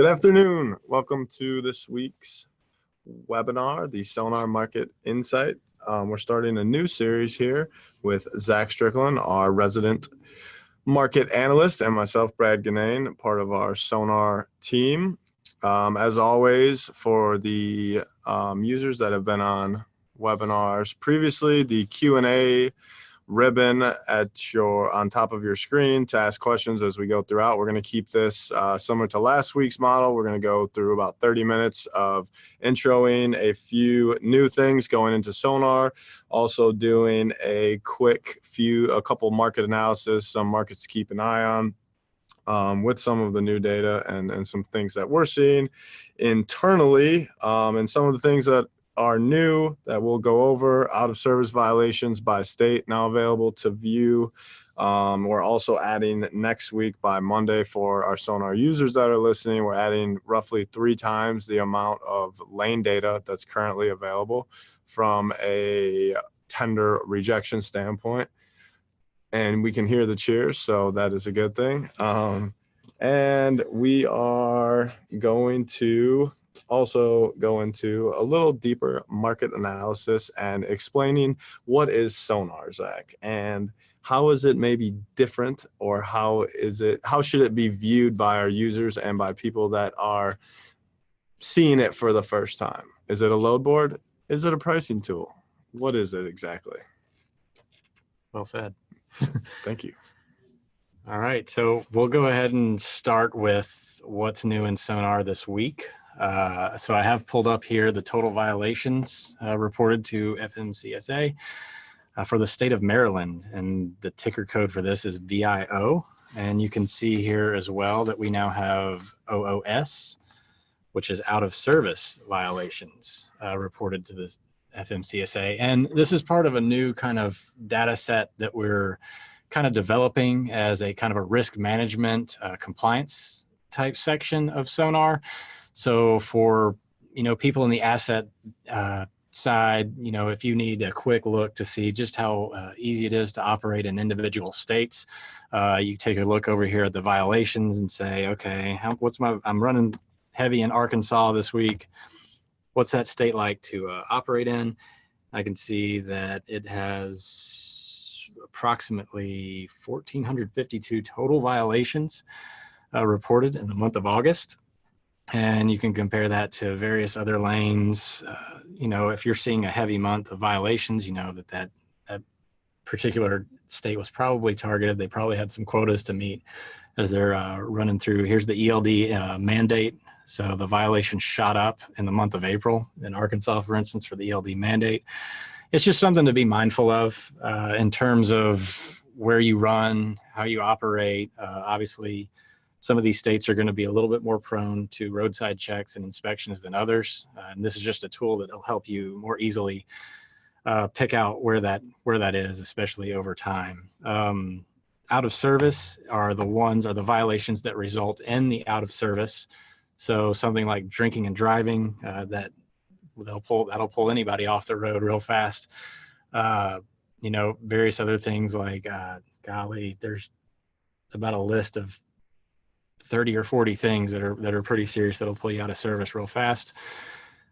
Good afternoon. Welcome to this week's webinar, the SONAR Market Insight. We're starting a new series here with Zach Strickland, our resident market analyst, and myself, Brad Ganane, part of our SONAR team. As always, for the users that have been on webinars previously, the Q&A ribbon on top of your screen to ask questions as we go throughout. We're going to keep this similar to last week's model. We're going to go through about 30 minutes of introing a few new things going into SONAR, also doing a couple market analysis, some markets to keep an eye on with some of the new data and some things that we're seeing internally, and some of the things that are new that we'll go over. Out of service violations by state now available to view. We're also adding next week by Monday for our SONAR users that are listening. We're adding roughly 3 times the amount of lane data that's currently available from a tender rejection standpoint. And we can hear the cheers, so that is a good thing. And we are going to also go into a little deeper market analysis and explaining what is SONAR, Zach, and how is it maybe different, or how should it be viewed by our users and by people that are seeing it for the first time? Is it a load board? Is it a pricing tool? What is it exactly? Well said. Thank you. All right, so we'll go ahead and start with what's new in SONAR this week. So I have pulled up here the total violations reported to FMCSA for the state of Maryland, and the ticker code for this is VIO. And you can see here as well that we now have OOS, which is out of service violations reported to the FMCSA. And this is part of a new kind of data set that we're kind of developing as a kind of a risk management compliance type section of SONAR. So for, people in the asset side, if you need a quick look to see just how easy it is to operate in individual states, you take a look over here at the violations and say, okay, I'm running heavy in Arkansas this week. What's that state like to operate in? I can see that it has approximately 1,452 total violations reported in the month of August. And you can compare that to various other lanes. If you're seeing a heavy month of violations, that particular state was probably targeted. They probably had some quotas to meet as they're running through. Here's the ELD mandate. So the violations shot up in the month of April in Arkansas, for instance, for the ELD mandate. It's just something to be mindful of in terms of where you run, how you operate. Obviously, some of these states are going to be a little bit more prone to roadside checks and inspections than others. And this is just a tool that will help you more easily pick out where that is, especially over time. Out of service are the violations that result in the out of service. So something like drinking and driving, that'll pull anybody off the road real fast. Various other things like, there's about a list of 30 or 40 things that are pretty serious that'll pull you out of service real fast.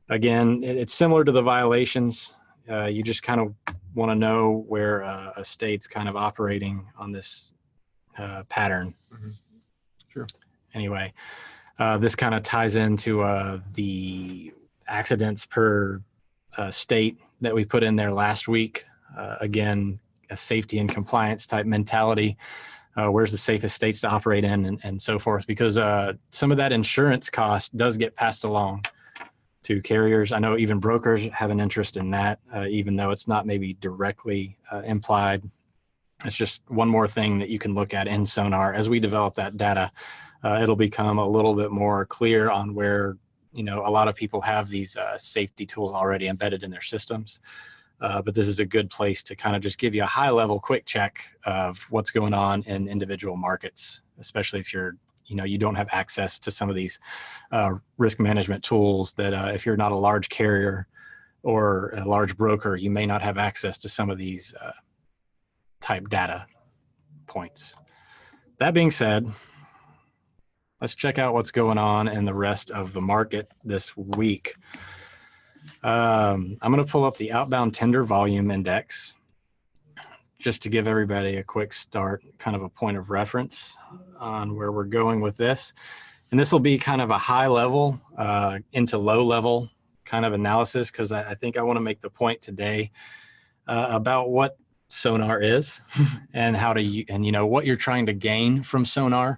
Again, it's similar to the violations. You just kind of want to know where a state's kind of operating on this pattern. Mm-hmm. Sure. Anyway, this kind of ties into the accidents per state that we put in there last week. Again, a safety and compliance type mentality. Where's the safest states to operate in, and so forth, because some of that insurance cost does get passed along to carriers. I know even brokers have an interest in that, even though it's not maybe directly implied. It's just one more thing that you can look at in SONAR. As we develop that data, it'll become a little bit more clear on where, a lot of people have these safety tools already embedded in their systems. But this is a good place to kind of just give you a high level quick check of what's going on in individual markets, especially if you don't have access to some of these risk management tools that if you're not a large carrier or a large broker, you may not have access to some of these type data points. That being said, let's check out what's going on in the rest of the market this week. I'm going to pull up the Outbound Tender Volume Index just to give everybody a quick start, kind of a point of reference on where we're going with this. And this will be kind of a high level into low level kind of analysis, because I think I want to make the point today about what SONAR is and how to, and what you're trying to gain from SONAR.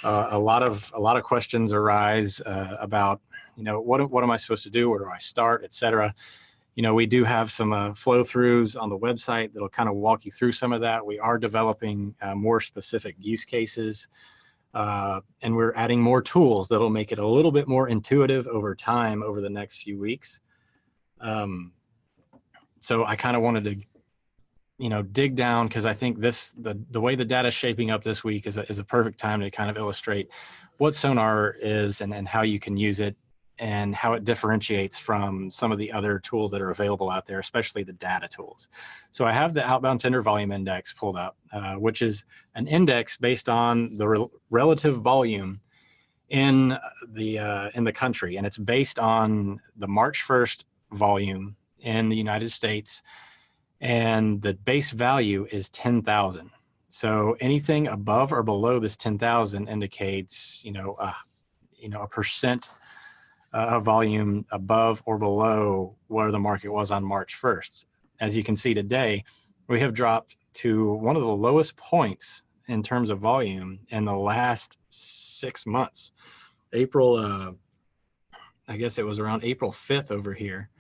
A lot of questions arise about, what am I supposed to do? Where do I start, et cetera. We do have some flow throughs on the website that'll kind of walk you through some of that. We are developing more specific use cases, and we're adding more tools that'll make it a little bit more intuitive over time over the next few weeks. So I kind of wanted to, dig down, because I think the way the data is shaping up this week is a perfect time to kind of illustrate what SONAR is and how you can use it and how it differentiates from some of the other tools that are available out there, especially the data tools. So I have the Outbound Tender Volume Index pulled up, which is an index based on the relative volume in the country, and it's based on the March 1st volume in the United States, and the base value is 10,000. So anything above or below this 10,000 indicates, a percent of volume above or below where the market was on March 1st. As you can see today, we have dropped to one of the lowest points in terms of volume in the last 6 months. I guess it was around April 5th over here,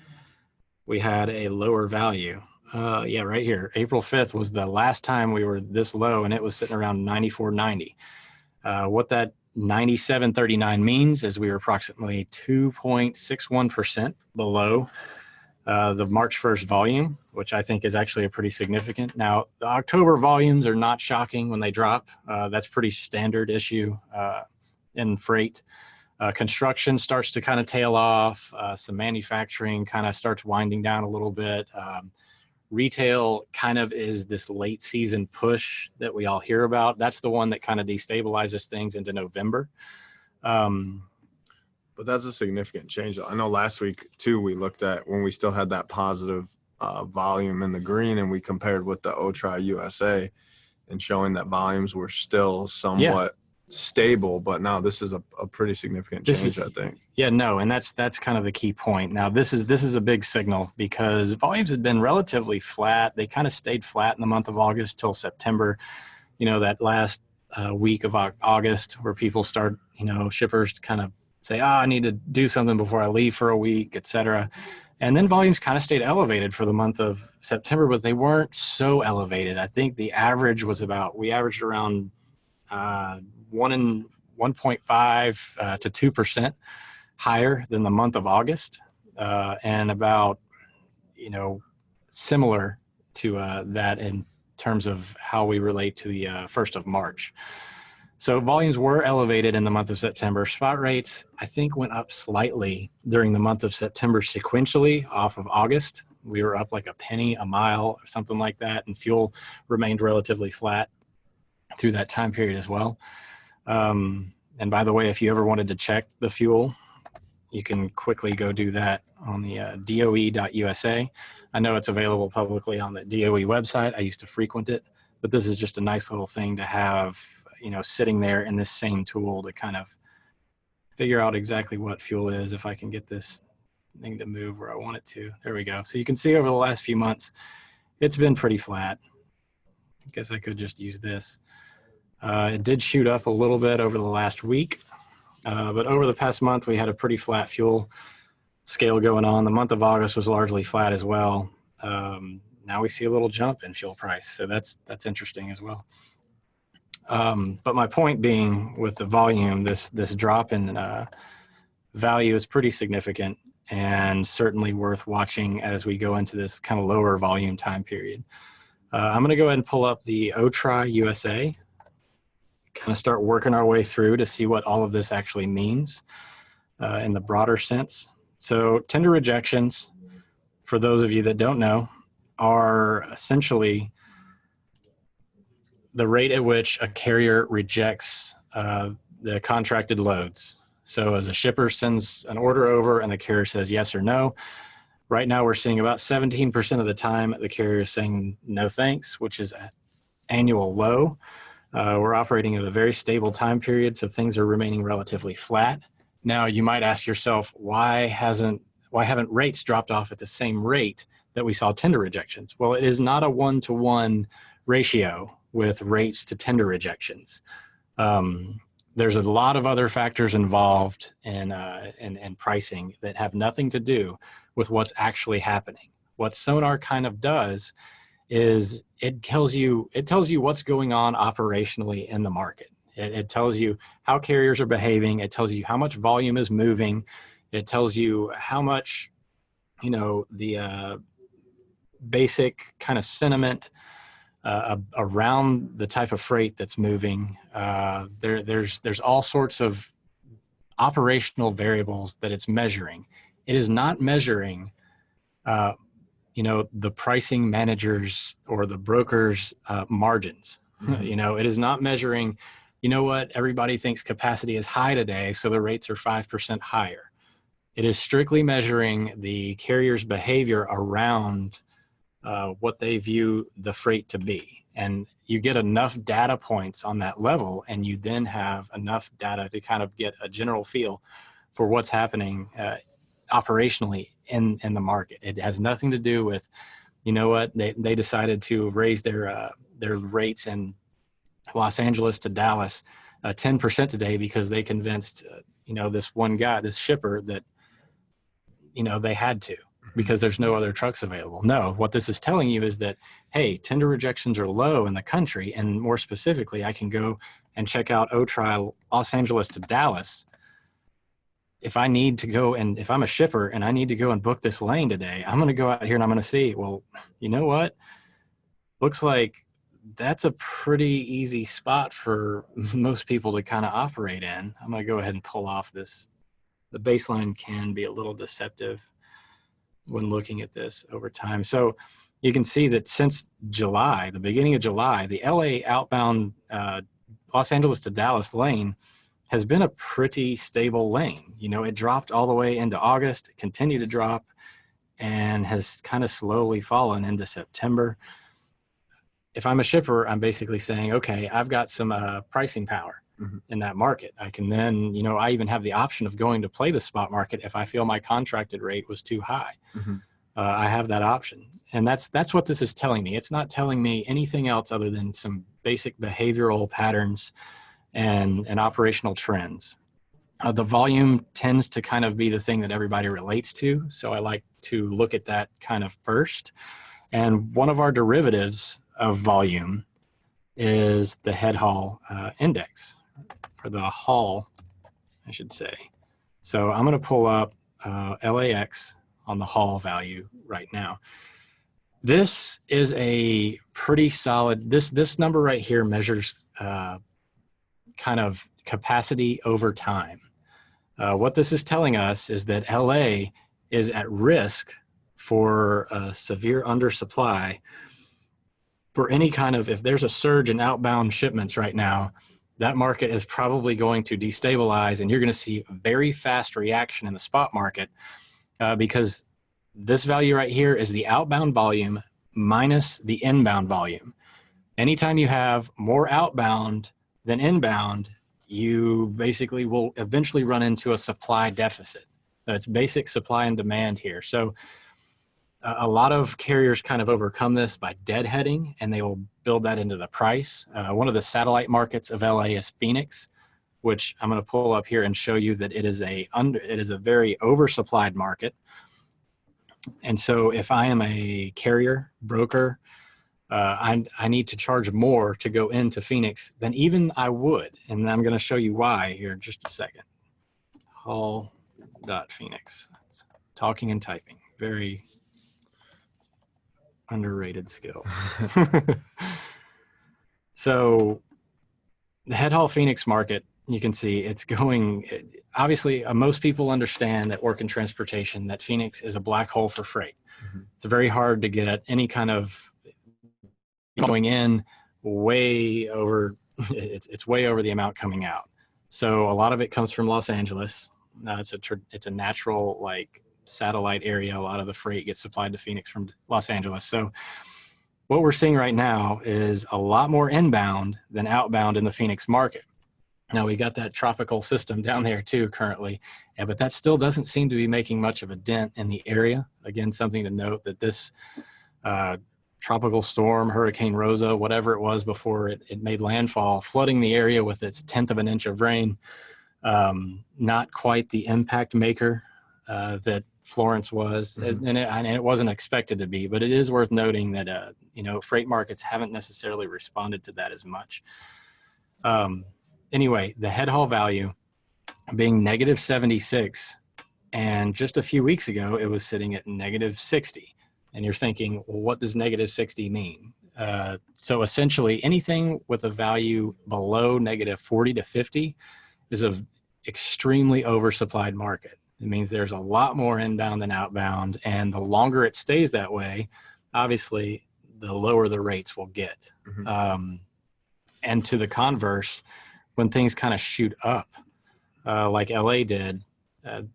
we had a lower value. Right here. April 5th was the last time we were this low, and it was sitting around 94.90. What that 97.39 means is we were approximately 2.61% below the March 1st volume, which I think is actually a pretty significant. Now, the October volumes are not shocking when they drop. That's pretty standard issue in freight. Construction starts to kind of tail off. Some manufacturing kind of starts winding down a little bit. Retail kind of is this late season push that we all hear about. That's the one that kind of destabilizes things into November. But that's a significant change. I know last week too, we looked at when we still had that positive volume in the green, and we compared with the OTRI USA and showing that volumes were still somewhat stable, but now this is a pretty significant change, I think. Yeah, no, and that's kind of the key point. Now, this is a big signal, because volumes had been relatively flat. They kind of stayed flat in the month of August till September. That last week of August, where people start, shippers kind of say, I need to do something before I leave for a week, et cetera. And then volumes kind of stayed elevated for the month of September, but they weren't so elevated. I think the average was we averaged around 1.5 to 2% higher than the month of August, and about, similar to that in terms of how we relate to the 1st of March. So volumes were elevated in the month of September. Spot rates, I think, went up slightly during the month of September sequentially off of August. We were up like a penny a mile or something like that, and fuel remained relatively flat through that time period as well. And by the way, if you ever wanted to check the fuel, you can quickly go do that on the DOE.USA. I know it's available publicly on the DOE website. I used to frequent it, but this is just a nice little thing to have, sitting there in this same tool to kind of figure out exactly what fuel is. If I can get this thing to move where I want it to. There we go. So you can see over the last few months, it's been pretty flat. I guess I could just use this. It did shoot up a little bit over the last week, but over the past month, we had a pretty flat fuel scale going on. The month of August was largely flat as well. Now we see a little jump in fuel price, so that's interesting as well. But my point being, with the volume, this drop in value is pretty significant and certainly worth watching as we go into this kind of lower volume time period. I'm going to go ahead and pull up the OTRI USA, kind of start working our way through to see what all of this actually means in the broader sense. So tender rejections, for those of you that don't know, are essentially the rate at which a carrier rejects the contracted loads. So as a shipper sends an order over and the carrier says yes or no, right now we're seeing about 17% of the time the carrier is saying no thanks, which is an annual low. We're operating at a very stable time period, so things are remaining relatively flat. Now you might ask yourself, why haven't rates dropped off at the same rate that we saw tender rejections? Well, it is not a one-to-one ratio with rates to tender rejections. There's a lot of other factors involved in pricing that have nothing to do with what's actually happening. What SONAR kind of does is it tells you what's going on operationally in the market. It tells you how carriers are behaving. It tells you how much volume is moving. It tells you how much, the basic kind of sentiment around the type of freight that's moving. There's all sorts of operational variables that it's measuring. It is not measuring, the pricing managers or the brokers' margins. Mm-hmm. It is not measuring, everybody thinks capacity is high today, so the rates are 5% higher. It is strictly measuring the carrier's behavior around what they view the freight to be. And you get enough data points on that level, and you then have enough data to kind of get a general feel for what's happening operationally in the market. It has nothing to do with, they decided to raise their rates in Los Angeles to Dallas 10% today because they convinced, this one guy, this shipper, that, they had to, because there's no other trucks available. No, what this is telling you is that, hey, tender rejections are low in the country. And more specifically, I can go and check out OTRI Los Angeles to Dallas. If I need to go, and if I'm a shipper and I need to go and book this lane today, I'm going to go out here and I'm going to see, well, you know what? Looks like that's a pretty easy spot for most people to kind of operate in. I'm going to go ahead and pull off this. The baseline can be a little deceptive when looking at this over time. So you can see that since July, the beginning of July, the LA outbound Los Angeles to Dallas lane has been a pretty stable lane. It dropped all the way into August, continued to drop, and has kind of slowly fallen into September. If I'm a shipper, I'm basically saying, okay, I've got some pricing power in that market. I can then, I even have the option of going to play the spot market if I feel my contracted rate was too high. I have that option. And that's what this is telling me. It's not telling me anything else other than some basic behavioral patterns and operational trends. The volume tends to kind of be the thing that everybody relates to. So I like to look at that kind of first. And one of our derivatives of volume is the Headhaul Index, or the haul, I should say. So I'm going to pull up LAX on the haul value right now. This is a pretty solid, this number right here measures kind of capacity over time. What this is telling us is that LA is at risk for a severe undersupply for any kind of, if there's a surge in outbound shipments right now, that market is probably going to destabilize, and you're going to see a very fast reaction in the spot market because this value right here is the outbound volume minus the inbound volume. Anytime you have more outbound than inbound, you basically will eventually run into a supply deficit. It's basic supply and demand here. So a lot of carriers kind of overcome this by deadheading, and they will build that into the price. One of the satellite markets of LA is Phoenix, which I'm going to pull up here and show you that it is a very oversupplied market. And so if I am a carrier, broker, I need to charge more to go into Phoenix than even I would. And I'm going to show you why here in just a second. Haul.Phoenix. That's talking and typing. Very underrated skill. So the Headhaul Phoenix market, you can see it's going, obviously most people understand that work in transportation, that Phoenix is a black hole for freight. It's very hard to get any kind of going in way over, it's way over the amount coming out. So a lot of it comes from Los Angeles. It's a natural like satellite area. A lot of the freight gets supplied to Phoenix from Los Angeles. So what we're seeing right now is a lot more inbound than outbound in the Phoenix market. Now we got that tropical system down there too currently, but that still doesn't seem to be making much of a dent in the area. Again, something to note that this tropical storm, Hurricane Rosa, whatever it was before it made landfall, flooding the area with its 1/10 of an inch of rain, not quite the impact maker that Florence was, and it wasn't expected to be, but it is worth noting that, freight markets haven't necessarily responded to that as much. Anyway, the head haul value being negative 76, and just a few weeks ago, it was sitting at negative 60. And you're thinking, well, what does negative 60 mean? So essentially anything with a value below negative 40 to 50 is an extremely oversupplied market. It means there's a lot more inbound than outbound, and the longer it stays that way, obviously, the lower the rates will get. And to the converse, when things kind of shoot up, like LA did, a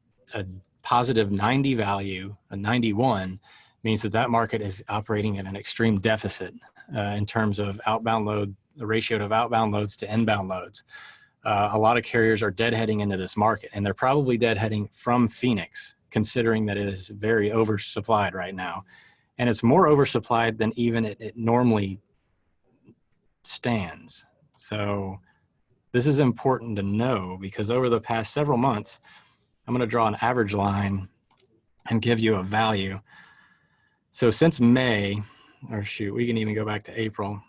positive 90 value, a 91, means that market is operating at an extreme deficit in terms of outbound load, the ratio of outbound loads to inbound loads. A lot of carriers are deadheading into this market, and they're probably deadheading from Phoenix, considering that it is very oversupplied right now. And it's more oversupplied than even it normally stands. So this is important to know, because over the past several months, I'm going to draw an average line and give you a value. So since May, or shoot, we can even go back to April,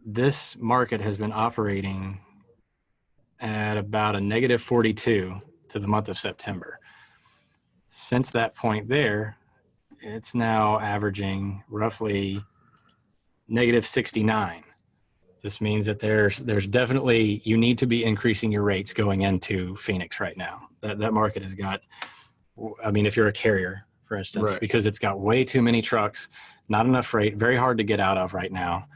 this market has been operating at about a negative 42 to the month of September. Since that point there, it's now averaging roughly negative 69. This means that there's definitely, you need to be increasing your rates going into Phoenix right now. That market has got, I mean, if you're a carrier, for instance, right, because it's got way too many trucks, not enough freight, very hard to get out of right now.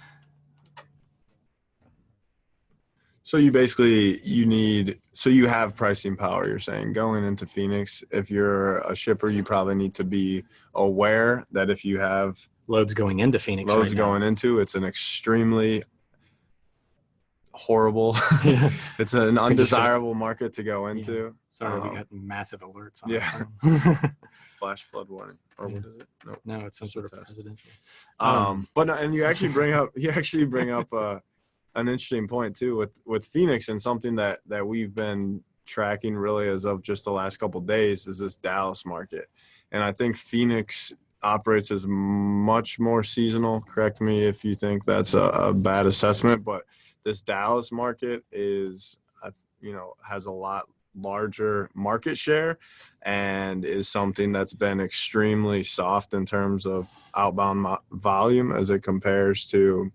So you have pricing power, you're saying, going into Phoenix. If you're a shipper, you probably need to be aware that if you have loads going into Phoenix, it's an extremely horrible, it's an undesirable market to go into. Yeah. Sorry, we got massive alerts on. Yeah. Flash flood warning, or what is it? No, it's some sort of presidential. But no, and you actually bring up an interesting point too with Phoenix, and something that we've been tracking really as of just the last couple of days is this Dallas market. And I think Phoenix operates as much more seasonal. Correct me if you think that's a bad assessment, but this Dallas market is, has a lot larger market share and is something that's been extremely soft in terms of outbound volume as it compares to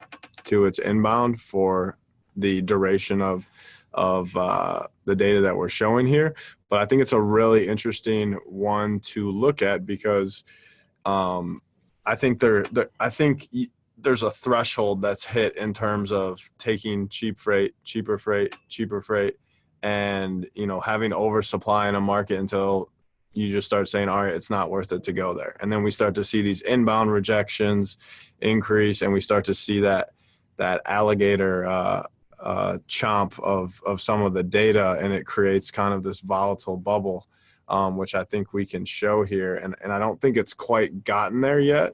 its inbound for the duration of the data that we're showing here. But I think it's a really interesting one to look at, because I think there's a threshold that's hit in terms of taking cheaper freight, and having oversupply in a market until you just start saying, all right, it's not worth it to go there. And then we start to see these inbound rejections increase, and we start to see that alligator chomp of some of the data, and it creates kind of this volatile bubble, which I think we can show here. And I don't think it's quite gotten there yet,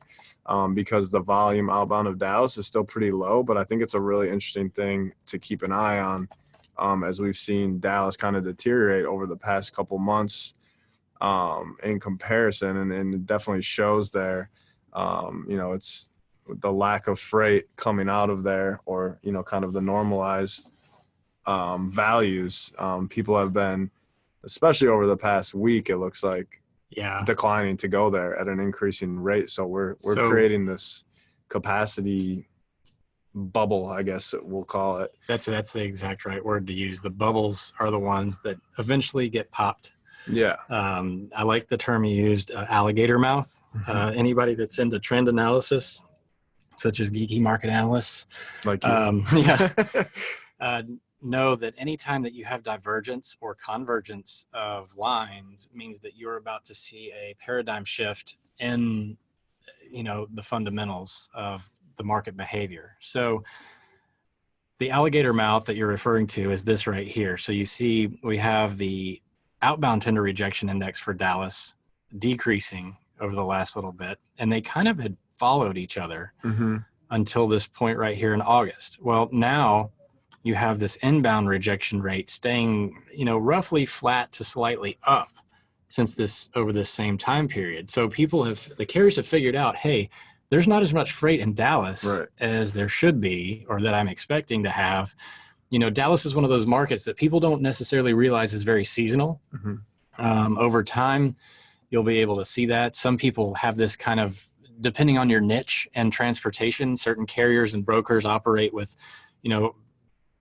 because the volume outbound of Dallas is still pretty low, but I think it's a really interesting thing to keep an eye on, as we've seen Dallas kind of deteriorate over the past couple months in comparison. And it definitely shows there, it's the lack of freight coming out of there, or, kind of the normalized values. People have been, especially over the past week, it looks like, declining to go there at an increasing rate. So we're creating this capacity bubble, I guess we'll call it. That's the exact right word to use. The bubbles are the ones that eventually get popped. Yeah. I like the term you used, alligator mouth. Anybody that's into trend analysis, such as geeky market analysts, like you. know that anytime that you have divergence or convergence of lines means that you're about to see a paradigm shift in, the fundamentals of the market behavior. So the alligator mouth that you're referring to is this right here. So you see we have the outbound tender rejection index for Dallas decreasing over the last little bit, and they kind of had followed each other until this point right here in August. Well, now you have this inbound rejection rate staying, roughly flat to slightly up since over this same time period. So the carriers have figured out, hey, there's not as much freight in Dallas as there should be, or that I'm expecting to have. Dallas is one of those markets that people don't necessarily realize is very seasonal. Over time, you'll be able to see that. Some people have this kind of, depending on your niche and transportation, certain carriers and brokers operate with,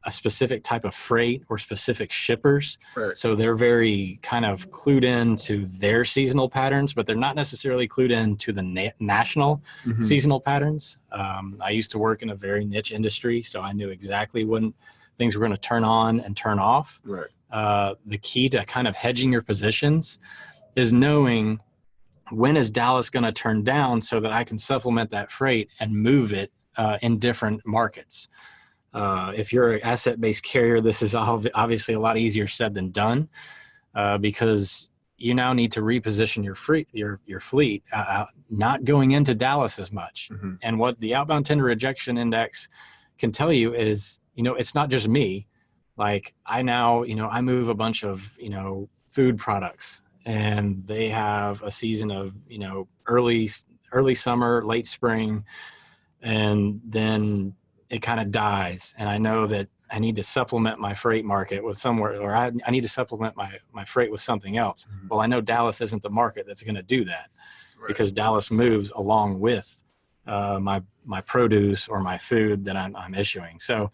a specific type of freight or specific shippers. So they're very kind of clued in to their seasonal patterns, but they're not necessarily clued in to the national seasonal patterns. I used to work in a very niche industry, so I knew exactly when things were going to turn on and turn off. The key to kind of hedging your positions is knowing when is Dallas going to turn down so that I can supplement that freight and move it in different markets. If you're an asset-based carrier, this is obviously a lot easier said than done, because you now need to reposition your fleet, not going into Dallas as much. And what the outbound tender rejection index can tell you is, it's not just me. Like I now, I move a bunch of, food products, and they have a season of, early summer, late spring, and then it kind of dies. And I know that I need to supplement my freight market with somewhere, or I need to supplement my freight with something else. Well, I know Dallas isn't the market that's going to do that, because Dallas moves along with my produce or my food that I'm issuing. So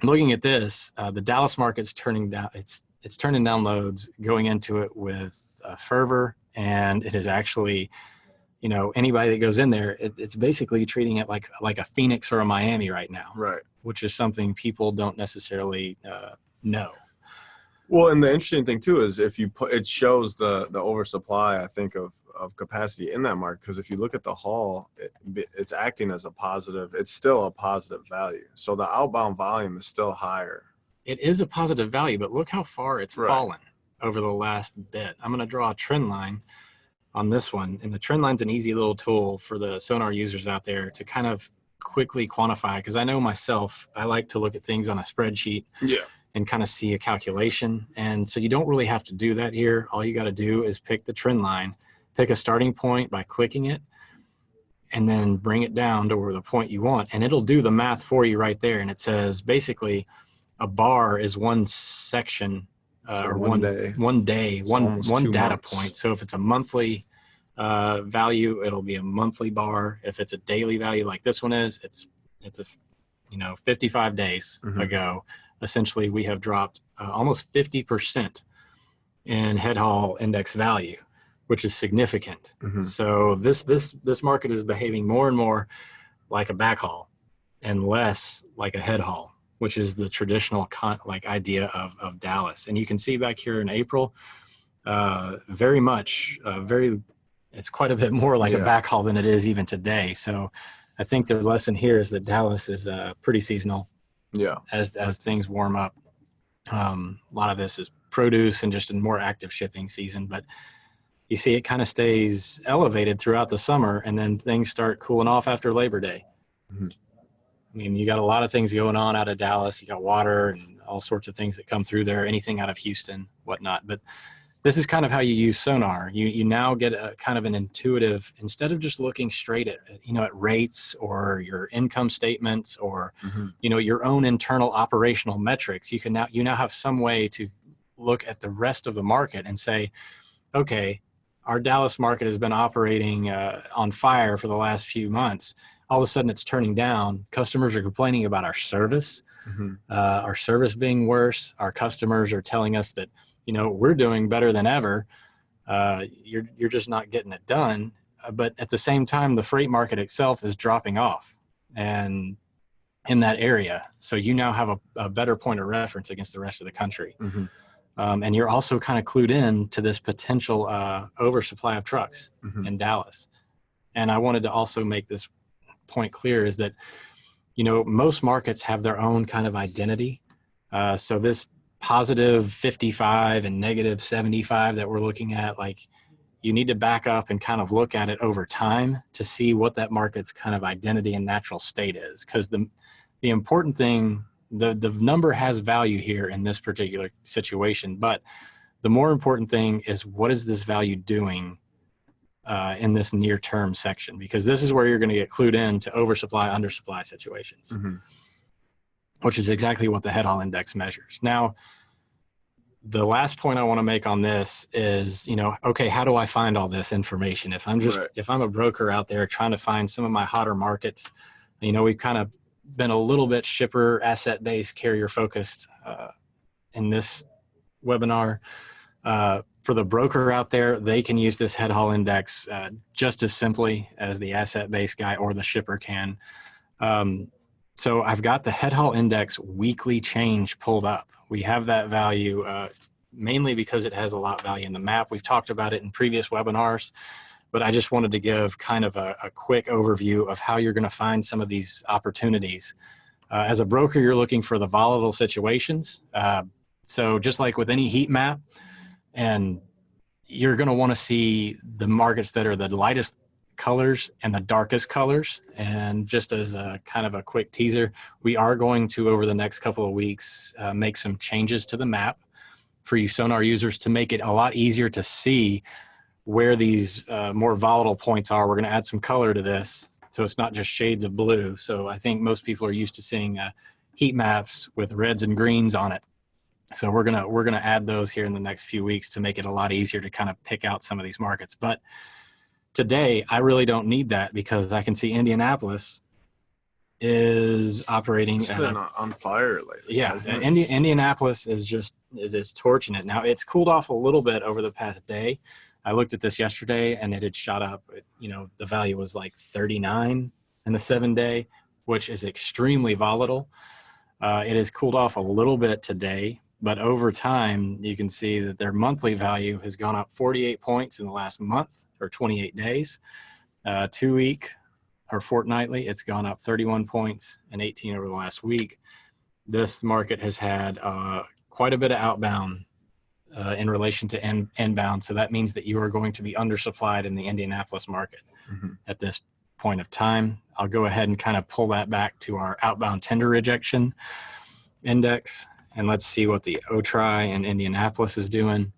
looking at this, the Dallas market's turning down. It's turning down loads, going into it with fervor, and it is actually, anybody that goes in there, it's basically treating it like a Phoenix or a Miami right now, which is something people don't necessarily know. Well, and the interesting thing too is if you it shows the oversupply, I think, of capacity in that market, because if you look at the haul, it's acting as a positive. It's still a positive value. So the outbound volume is still higher. It is a positive value, but look how far it's fallen over the last bit. I'm going to draw a trend line on this one. And the trend line's an easy little tool for the SONAR users out there to kind of quickly quantify, because I know myself, I like to look at things on a spreadsheet and kind of see a calculation. And so you don't really have to do that here. All you got to do is pick the trend line, pick a starting point by clicking it, and then bring it down to where the point you want. And it'll do the math for you right there. And it says basically a bar is one section, or one day, one data point. So if it's a monthly value, it'll be a monthly bar. If it's a daily value like this one is, it's 55 days ago. Essentially, we have dropped almost 50% in Headhaul Index value, which is significant. So this market is behaving more and more like a backhaul and less like a headhaul, which is the traditional idea of Dallas. And you can see back here in April, it's quite a bit more like a backhaul than it is even today. So I think the lesson here is that Dallas is pretty seasonal. As things warm up. A lot of this is produce and just a more active shipping season, but you see it kind of stays elevated throughout the summer, and then things start cooling off after Labor Day. I mean, you got a lot of things going on out of Dallas. You got water and all sorts of things that come through there, anything out of Houston, whatnot. But this is kind of how you use SONAR. You now get a kind of an intuitive, instead of just looking straight at rates or your income statements or, your own internal operational metrics. You now have some way to look at the rest of the market and say, okay, our Dallas market has been operating on fire for the last few months. All of a sudden it's turning down. Customers are complaining about our service being worse. Our customers are telling us that, we're doing better than ever. You're just not getting it done. But at the same time, the freight market itself is dropping off. And in that area. So you now have a better point of reference against the rest of the country. Mm-hmm. And you're also kind of clued in to this potential oversupply of trucks Mm-hmm. in Dallas. And I wanted to also make this point clear is that, most markets have their own kind of identity. So this positive 55 and negative 75 that we're looking at, like, you need to back up and kind of look at it over time to see what that market's kind of identity and natural state is. Because the important thing, the number has value here in this particular situation, but the more important thing is what is this value doing in this near term section, because this is where you're going to get clued in to oversupply, undersupply situations, Mm-hmm. which is exactly what the Headhaul Index measures. Now, the last point I want to make on this is, okay, how do I find all this information? If I'm a broker out there trying to find some of my hotter markets, we've kind of been a little bit shipper, asset-based, carrier focused in this webinar. For the broker out there, they can use this Headhaul Index just as simply as the asset-based guy or the shipper can. So I've got the Headhaul Index weekly change pulled up. We have that value mainly because it has a lot of value in the map. We've talked about it in previous webinars, but I just wanted to give kind of a quick overview of how you're going to find some of these opportunities. As a broker, you're looking for the volatile situations. So just like with any heat map, and you're going to want to see the markets that are the lightest colors and the darkest colors. And just as a kind of a quick teaser, we are going to, over the next couple of weeks, make some changes to the map for you Sonar users to make it a lot easier to see where these more volatile points are. We're going to add some color to this, so it's not just shades of blue. So I think most people are used to seeing heat maps with reds and greens on it. So we're gonna add those here in the next few weeks to make it a lot easier to kind of pick out some of these markets. But today, I really don't need that because I can see Indianapolis is operating. It's been on fire lately. Yeah, Indianapolis is torching it. Now it's cooled off a little bit over the past day. I looked at this yesterday and it had shot up. The value was like 39 in the 7-day, which is extremely volatile. It has cooled off a little bit today, but over time, you can see that their monthly value has gone up 48 points in the last month or 28 days. 2-week or fortnightly, it's gone up 31 points and 18 over the last week. This market has had quite a bit of outbound in relation to inbound. So that means that you are going to be undersupplied in the Indianapolis market at this point of time. I'll go ahead and kind of pull that back to our outbound tender rejection index. And let's see what the OTRI in Indianapolis is doing.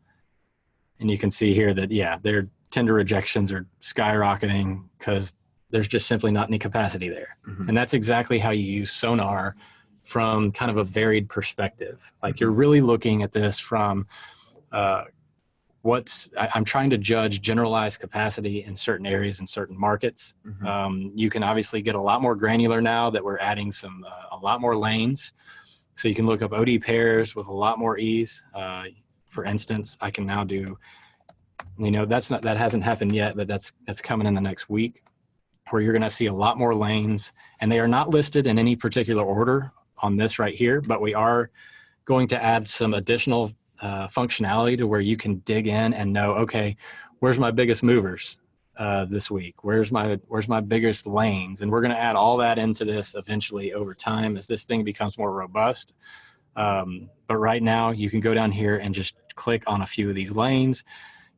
And you can see here that, their tender rejections are skyrocketing because there's just simply not any capacity there. And that's exactly how you use Sonar from kind of a varied perspective. Like you're really looking at this from I'm trying to judge generalized capacity in certain areas and certain markets. You can obviously get a lot more granular now that we're adding a lot more lanes. So you can look up OD pairs with a lot more ease. For instance, I can now do, that hasn't happened yet, but that's coming in the next week, where you're going to see a lot more lanes, and they are not listed in any particular order on this right here, but we are going to add some additional functionality to where you can dig in and know, okay, where's my biggest movers this week? Where's my biggest lanes? And we're going to add all that into this eventually over time as this thing becomes more robust. But right now you can go down here and just click on a few of these lanes.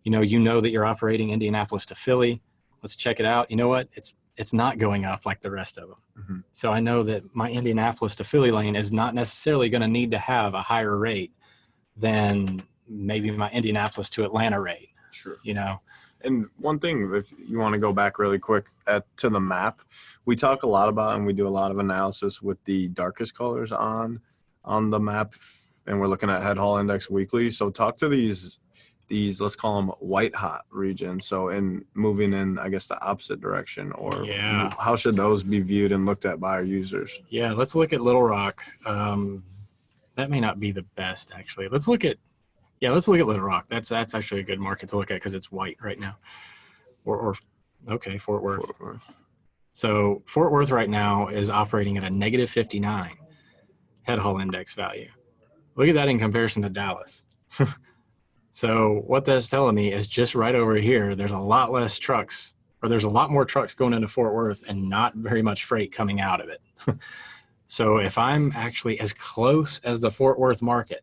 You know that you're operating Indianapolis to Philly. Let's check it out. You know what? It's not going up like the rest of them. So I know that my Indianapolis to Philly lane is not necessarily going to need to have a higher rate than maybe my Indianapolis to Atlanta rate. Sure. And one thing, if you want to go back really quick to the map, we talk a lot about, and we do a lot of analysis with the darkest colors on the map, and we're looking at Headhaul Index weekly. So talk to these, let's call them white hot regions. So in moving in, I guess, the opposite direction, or how should those be viewed and looked at by our users? Yeah, let's look at Little Rock. That may not be the best, actually. Let's look at Little Rock. That's actually a good market to look at because it's white right now. Or Fort Worth. So Fort Worth right now is operating at a negative 59 Headhaul Index value. Look at that in comparison to Dallas. So what that's telling me is just right over here, there's a lot less trucks, or there's a lot more trucks going into Fort Worth and not very much freight coming out of it. So if I'm actually as close as the Fort Worth market,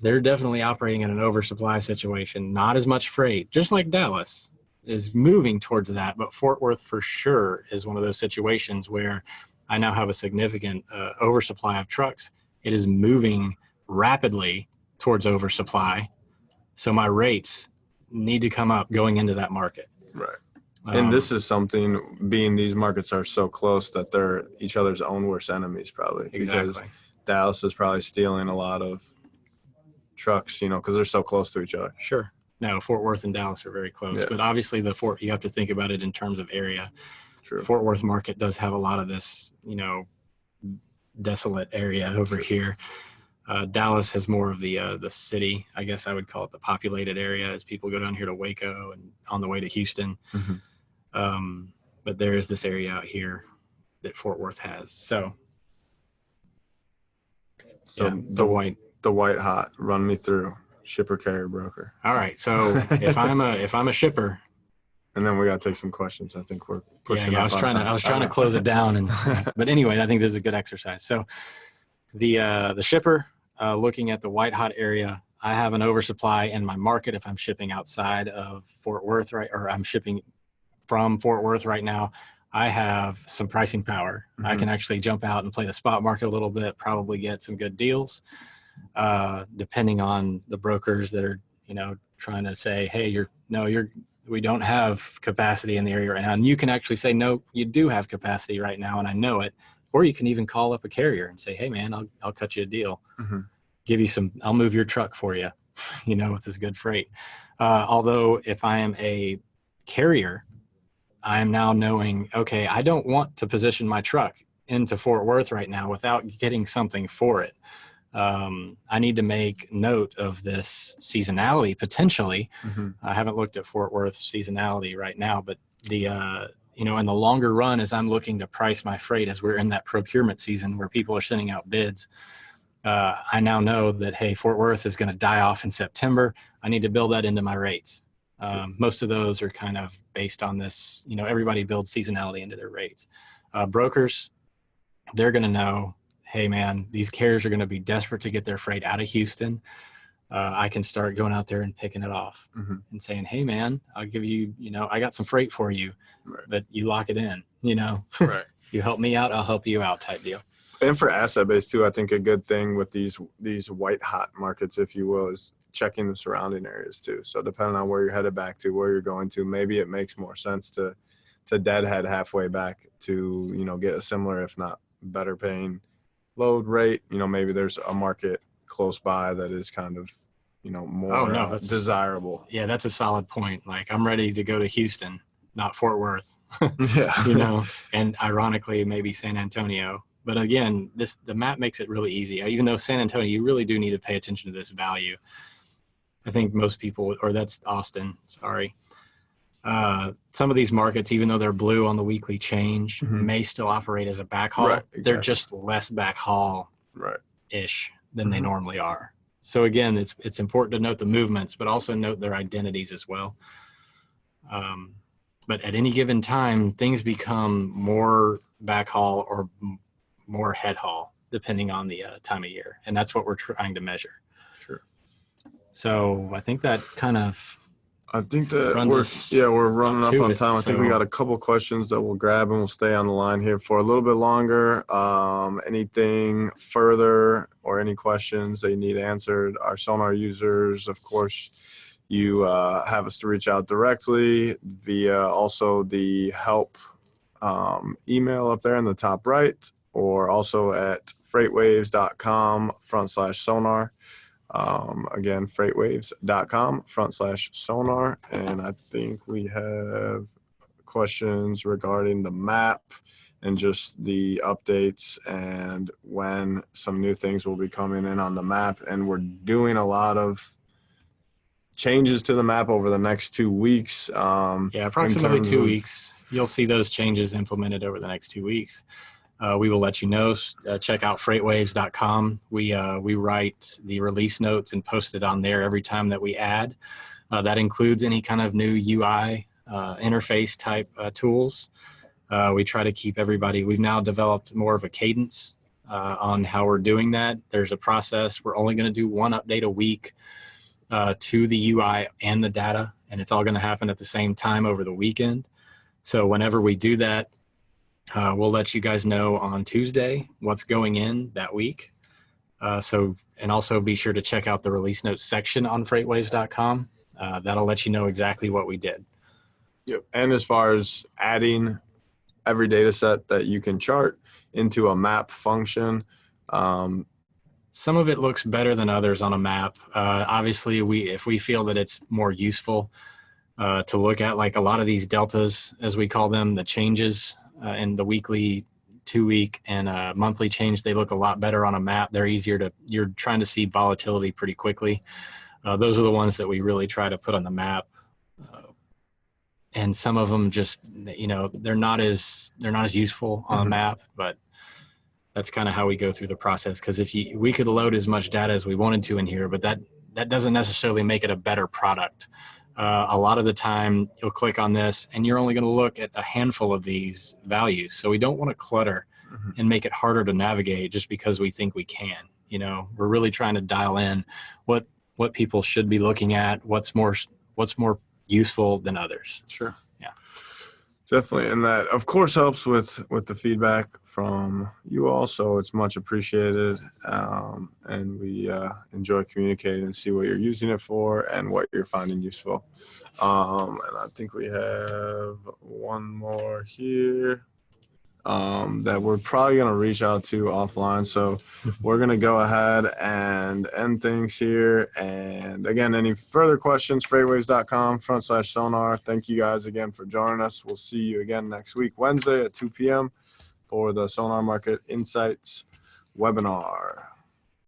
they're definitely operating in an oversupply situation, not as much freight, just like Dallas is moving towards that. But Fort Worth for sure is one of those situations where I now have a significant oversupply of trucks. It is moving rapidly towards oversupply. So my rates need to come up going into that market. Right. And this is something, being these markets are so close that they're each other's own worst enemies probably. Exactly. Because Dallas is probably stealing a lot of trucks, because they're so close to each other. Sure. No, Fort Worth and Dallas are very close. But obviously you have to think about it in terms of area. True. Fort Worth market does have a lot of this, desolate area over here. Dallas has more of the city, I guess I would call it the populated area, as people go down here to Waco and on the way to Houston. But there is this area out here that Fort Worth has. So the white hot, run me through shipper, carrier, broker. All right. So if I'm a shipper, and then we got to take some questions. I think we're pushing. I was trying to close it down, but anyway, I think this is a good exercise. So the shipper, looking at the white hot area, I have an oversupply in my market. If I'm shipping outside of Fort Worth, or I'm shipping from Fort Worth right now, I have some pricing power. I can actually jump out and play the spot market a little bit, probably get some good deals, depending on the brokers that are, trying to say, hey, we don't have capacity in the area right now. And you can actually say, no, you do have capacity right now, and I know it. Or you can even call up a carrier and say, hey, man, I'll cut you a deal. Give you I'll move your truck for you, with this good freight. Although if I am a carrier, I am now knowing, okay, I don't want to position my truck into Fort Worth right now without getting something for it. I need to make note of this seasonality potentially. I haven't looked at Fort Worth seasonality right now, but in the longer run, as I'm looking to price my freight, as we're in that procurement season where people are sending out bids, I now know that, hey, Fort Worth is going to die off in September. I need to build that into my rates. Most of those are kind of based on this, everybody builds seasonality into their rates. Brokers, they're going to know, hey, man, these carriers are going to be desperate to get their freight out of Houston. I can start going out there and picking it off and saying, hey, man, I'll give you, I got some freight for you, but you lock it in, Right. You help me out, I'll help you out type deal. And for asset base too, I think a good thing with these white hot markets, if you will, is checking the surrounding areas too. So depending on where you're headed back to, where you're going to, maybe it makes more sense to deadhead halfway back to, get a similar, if not better paying load rate. Maybe there's a market close by that is kind of, more that's desirable. That's a solid point. Like, I'm ready to go to Houston, not Fort Worth, and ironically, maybe San Antonio. But again, the map makes it really easy. Even though San Antonio, you really do need to pay attention to this value. I think most people, or that's Austin, sorry. Some of these markets, even though they're blue on the weekly change, may still operate as a backhaul. Right, exactly. They're just less backhaul-ish than they normally are. So again, it's important to note the movements, but also note their identities as well. But at any given time, things become more backhaul or more head haul, depending on the time of year. And that's what we're trying to measure. Sure. So I think that we're running up on time. I think we got a couple questions that we'll grab and we'll stay on the line here for a little bit longer. Anything further or any questions that you need answered? Our Sonar users, of course, you have us to reach out directly via also the help email up there in the top right, or also at freightwaves.com/sonar. Again, freightwaves.com/sonar. And I think we have questions regarding the map and just the updates and when some new things will be coming in on the map. And we're doing a lot of changes to the map over the next 2 weeks. Approximately 2 weeks. You'll see those changes implemented over the next 2 weeks. We will let you know. Check out FreightWaves.com. We write the release notes and post it on there every time that we add. That includes any kind of new UI interface type tools. We try to keep everybody. We've now developed more of a cadence on how we're doing that. There's a process. We're only going to do one update a week to the UI and the data, and it's all going to happen at the same time over the weekend. So whenever we do that, we'll let you guys know on Tuesday what's going in that week. And also be sure to check out the release notes section on FreightWaves.com. That'll let you know exactly what we did. Yep. And as far as adding every data set that you can chart into a map function, some of it looks better than others on a map. Obviously, if we feel that it's more useful to look at, like a lot of these deltas, as we call them, the changes in the weekly, 2-week, and monthly change, they look a lot better on a map. They're easier to, you're trying to see volatility pretty quickly. Those are the ones that we really try to put on the map. And some of them just, they're not as useful on a map, but that's kind of how we go through the process. Because we could load as much data as we wanted to in here, but that doesn't necessarily make it a better product. A lot of the time you'll click on this and you're only going to look at a handful of these values. So we don't want to clutter and make it harder to navigate just because we think we can. We're really trying to dial in what people should be looking at, what's more useful than others. Sure. Yeah. Definitely. And that, of course, helps with the feedback from you all. So it's much appreciated. And we enjoy communicating and see what you're using it for and what you're finding useful. And I think we have one more here that we're probably going to reach out to offline. So we're going to go ahead and end things here. And again, any further questions, FreightWaves.com/SONAR. Thank you guys again for joining us. We'll see you again next week, Wednesday at 2 p.m. for the SONAR Market Insights webinar.